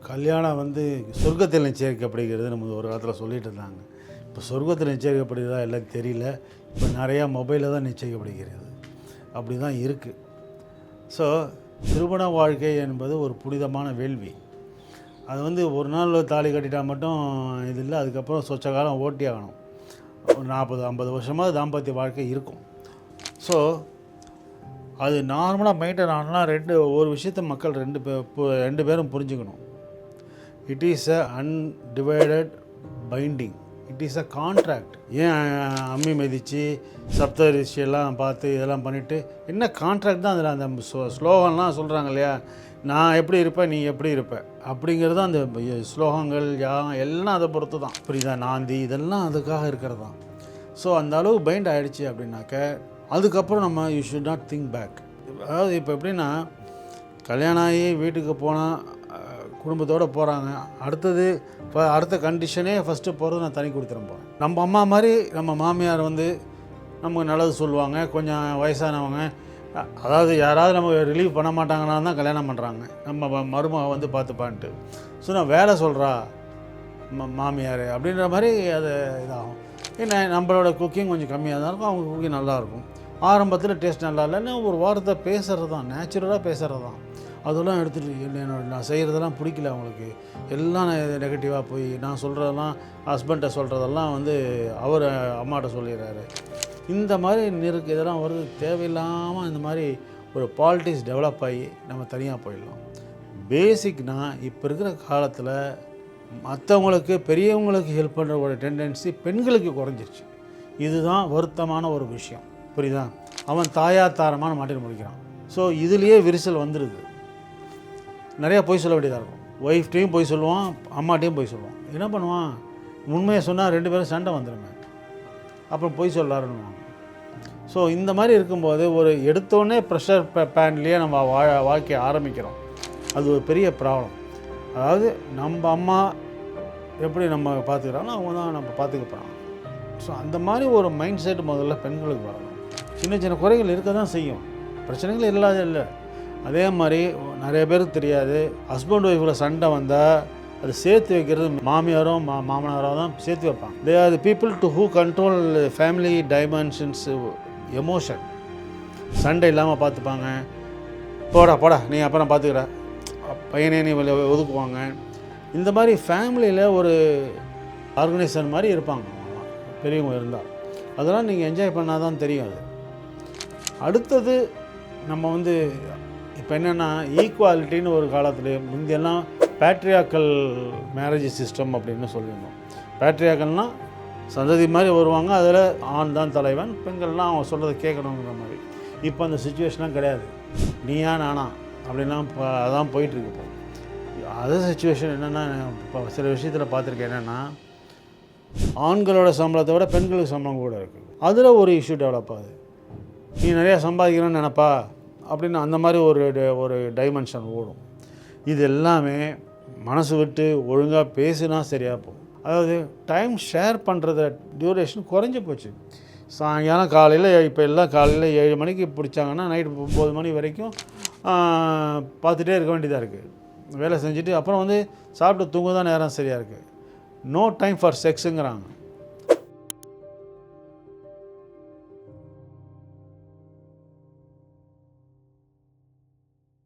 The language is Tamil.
கல்யாணம் வந்து சொர்க்கத்தில் நிச்சயிக்கப்படுகிறது நம்ம ஒரு காலத்தில் சொல்லிட்டு இருந்தாங்க. இப்போ சொர்க்கத்தில் நிச்சயிக்கப்படுகிறதா எல்லாம் தெரியல. இப்போ நிறையா மொபைலில் தான் நிச்சயிக்கப்படுகிறது. அப்படி தான் இருக்குது. ஸோ திருமண வாழ்க்கை என்பது ஒரு புனிதமான வேள்வி. அது வந்து ஒரு நாள் தாலி கட்டிட்டா மட்டும் இது இல்லை. அதுக்கப்புறம் சொச்ச காலம் ஓட்டி ஆகணும். ஒரு 40-50 வருஷமாக தாம்பத்திய வாழ்க்கை இருக்கும். ஸோ அது நார்மலாக மெயின்டைன் ஆனால் ஒரு விஷயத்தை மக்கள் ரெண்டு பேரும் புரிஞ்சுக்கணும். It is a undivided binding. It is a contract. ஏன் அம்மி மிதித்து சப்தரிஷியெல்லாம் பார்த்து இதெல்லாம் பண்ணிவிட்டு என்ன கான்ட்ராக்ட் தான் அதில் அந்த ஸ்லோகம்லாம் சொல்கிறாங்க இல்லையா, நான் எப்படி இருப்பேன் நீ எப்படி இருப்ப அப்படிங்கிறது அந்த ஸ்லோகங்கள் எல்லாம் அதை பொறுத்து தான். புரியுதா? நாந்தி இதெல்லாம் அதுக்காக இருக்கிறது தான். ஸோ அந்த அளவு பைண்ட் ஆகிடுச்சு அப்படின்னாக்க அதுக்கப்புறம் நம்ம you should not think back. அதாவது இப்போ எப்படின்னா கல்யாணம் ஆகி வீட்டுக்கு போனால் குடும்பத்தோடு போகிறாங்க. அடுத்த கண்டிஷனே ஃபஸ்ட்டு போகிறது நான் தனி கொடுத்துறேன் போகிறேன். நம்ம அம்மா மாதிரி நம்ம மாமியார் வந்து நமக்கு நல்லது சொல்லுவாங்க. கொஞ்சம் வயசானவங்க, அதாவது யாராவது நம்ம ரிலீவ் பண்ண மாட்டாங்கன்னா தான் கல்யாணம் பண்ணுறாங்க. நம்ம மருமக வந்து பார்த்துப்பான்ட்டு. ஸோ நான் வேலை சொல்கிறா மாமியார் அப்படின்ற மாதிரி அது இதாகும். ஏன்னா நம்மளோட குக்கிங் கொஞ்சம் கம்மியாக தான் இருக்கும், அவங்க குக்கிங் நல்லாயிருக்கும். ஆரம்பத்தில் டேஸ்ட் நல்லா இல்லைன்னா ஒரு வாரத்தை பேசுகிறது தான், நேச்சுரலாக பேசுகிறது தான். அதெல்லாம் எடுத்துகிட்டு நான் செய்கிறதெல்லாம் பிடிக்கல அவங்களுக்கு, எல்லாம் நெகட்டிவாக போய் நான் சொல்கிறதெல்லாம் ஹஸ்பண்ட்டை சொல்கிறதெல்லாம் வந்து அவர் அம்மாட்ட சொல்லிடுறாரு. இந்த மாதிரி இதெல்லாம் வருது. தேவையில்லாமல் இந்த மாதிரி ஒரு பாலிட்டிக்ஸ் டெவலப் ஆகி நம்ம தனியாக போயிடலாம். பேசிக்னால் இப்போ இருக்கிற காலத்தில் மற்றவங்களுக்கு பெரியவங்களுக்கு ஹெல்ப் பண்ணுற ஒரு டெண்டன்சி பெண்களுக்கு குறைஞ்சிருச்சு. இதுதான் வருத்தமான ஒரு விஷயம். புரியுதா? அவன் தாயாத்தாரமான மாட்டில் முடிக்கிறான். ஸோ இதுலேயே விரிசல் வந்துடுது. நிறையா பொய் சொல்ல வேண்டியதாக இருக்கும். ஒய்ஃப்டையும் பொய் சொல்லுவான், அம்மாட்டையும் பொய் சொல்லுவான். என்ன பண்ணுவான்? உண்மையை சொன்னால் 2 பேரும் சண்டை வந்துடுங்க, அப்புறம் பொய் சொல்லாருன்னுவாங்க. ஸோ இந்த மாதிரி இருக்கும்போது ஒரு எடுத்தோடனே ப்ரெஷர் பேன்லேயே நம்ம வாழ்க்கையை ஆரம்பிக்கிறோம். அது ஒரு பெரிய ப்ராப்ளம். அதாவது நம்ம அம்மா எப்படி நம்ம பார்த்துக்கிறாங்களோ அவங்க தான் நம்ம பார்த்துக்க போகிறாங்க. ஸோ அந்த மாதிரி ஒரு மைண்ட் செட் முதல்ல பெண்களுக்கு வரணும். சின்ன சின்ன குறைகள் இருக்க தான் செய்யும், பிரச்சனைகள் இல்லாத இல்லை. அதே மாதிரி நிறைய பேருக்கு தெரியாது, ஹஸ்பண்ட் ஒய்ஃபில் சண்டை வந்தால் அது சேர்த்து வைக்கிறது மாமியாரும் மாமனாரோ தான் சேர்த்து வைப்பாங்க. They are the people to who control family dimensions emotion. சண்டை இல்லாமல் பார்த்துப்பாங்க. போடா நீ அப்புறம் பார்த்துக்கிற, பையனே நீ ஒதுக்குவாங்க. இந்த மாதிரி ஃபேமிலியில் ஒரு ஆர்கனைசேஷன் மாதிரி இருப்பாங்க பெரியவங்க இருந்தால். அதெல்லாம் நீங்கள் என்ஜாய் பண்ணால் தான் தெரியும். அது அடுத்தது நம்ம வந்து இப்போ என்னென்னா ஈக்குவாலிட்டின்னு ஒரு காலத்தில் முந்தியெல்லாம் பேட்ரியாக்கல் மேரேஜ் சிஸ்டம் அப்படின்னு சொல்லியிருந்தோம். பேட்ரியாக்கல்னால் சந்ததி மாதிரி வருவாங்க, அதில் ஆண் தான் தலைவன், பெண்கள்லாம் அவங்க சொல்கிறத கேட்கணுங்கிற மாதிரி. இப்போ அந்த சுச்சுவேஷன்லாம் கிடையாது. நீயா நானா அப்படின்லாம் அதான் போயிட்டுருக்கு. இப்போ அதே சுச்சுவேஷன் என்னென்னா இப்போ சில விஷயத்தில் பார்த்துருக்கேன். என்னென்னா ஆண்களோட சம்பளத்தை விட பெண்களுக்கு சம்பளம் கூட இருக்குது. அதில் ஒரு இஷ்யூ டெவலப் ஆகுது. நீ நிறையா சம்பாதிக்கணும்னு நினப்பா அப்படின்னு அந்த மாதிரி ஒரு டைமென்ஷன் ஓடும். இது எல்லாமே மனசு விட்டு ஒழுங்காக பேசுனா சரியாக போகும். அதாவது டைம் ஷேர் பண்ணுறத டியூரேஷன் குறைஞ்சி போச்சு. சாயங்காலம் காலையில் இப்போ எல்லாம் காலையில் 7 மணிக்கு பிடிச்சாங்கன்னா நைட்டு 9 மணி வரைக்கும் பார்த்துட்டே இருக்க வேண்டியதாக இருக்குது. வேலை செஞ்சுட்டு அப்புறம் வந்து சாப்பிட்டு தூங்க தான் நேரம் சரியாக இருக்குது. No time for செக்ஸுங்கிறாங்க.